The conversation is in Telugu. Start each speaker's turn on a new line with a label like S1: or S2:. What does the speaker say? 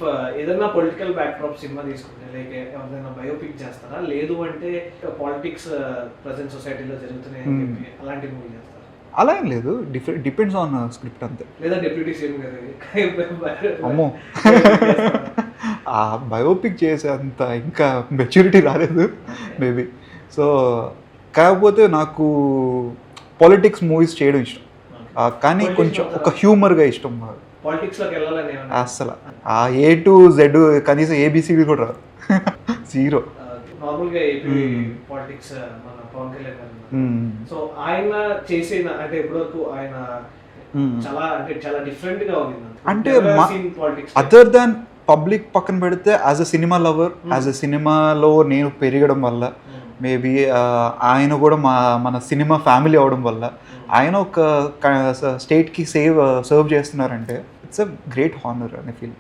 S1: ఇఫ్ ఏదైనా పొలిటికల్ బ్యాక్డ్రాప్ సినిమా తీసుకుంటే లైక్ ఎవరైనా బయోపిక్ చేస్తారా, లేదు అంటే పాలిటిక్స్ ప్రజెంట్ సొసైటీలో జరుగుతున్నాయి అని చెప్పి అలాంటి మూవీ చేస్తారా?
S2: అలా ఏం లేదు, డిపెండ్స్ ఆన్ స్క్రిప్ట్ అంతే.
S1: లేదా డెప్యూటీ సీఎం గారు
S2: అమ్మో ఆ బయోపిక్ చేసేంత ఇంకా మెచ్యూరిటీ రాలేదు మేబీ. సో కాకపోతే నాకు పాలిటిక్స్ మూవీస్ చేయడం ఇష్టం, కానీ కొంచెం ఒక హ్యూమర్గా ఇష్టం.
S1: పాలిటిక్స్లోకి వెళ్ళాలని
S2: అసలు ఆ A to Z కనీసం ABCD కూడా రాదు, జీరో.
S1: నార్మల్గా ఏపీ పాలిటిక్స్ మన పవన్ కళ్యాణ్ గారు, సో ఆయన చేసిన అంటే ఇప్పటివరకు ఆయన చాలా డిఫరెంట్ గా ఉంది
S2: అంటే అదర్ దాన్ పబ్లిక్ పక్కన పెడితే as a cinema lover, as a సినిమాలో నేను పెరగడం వల్ల మేబీ ఆయన కూడా మన సినిమా ఫ్యామిలీ అవడం వల్ల ఆయన ఒక స్టేట్కి సర్వ్ చేస్తున్నారంటే ఇట్స్ అ గ్రేట్ హానర్ అని ఫీల్.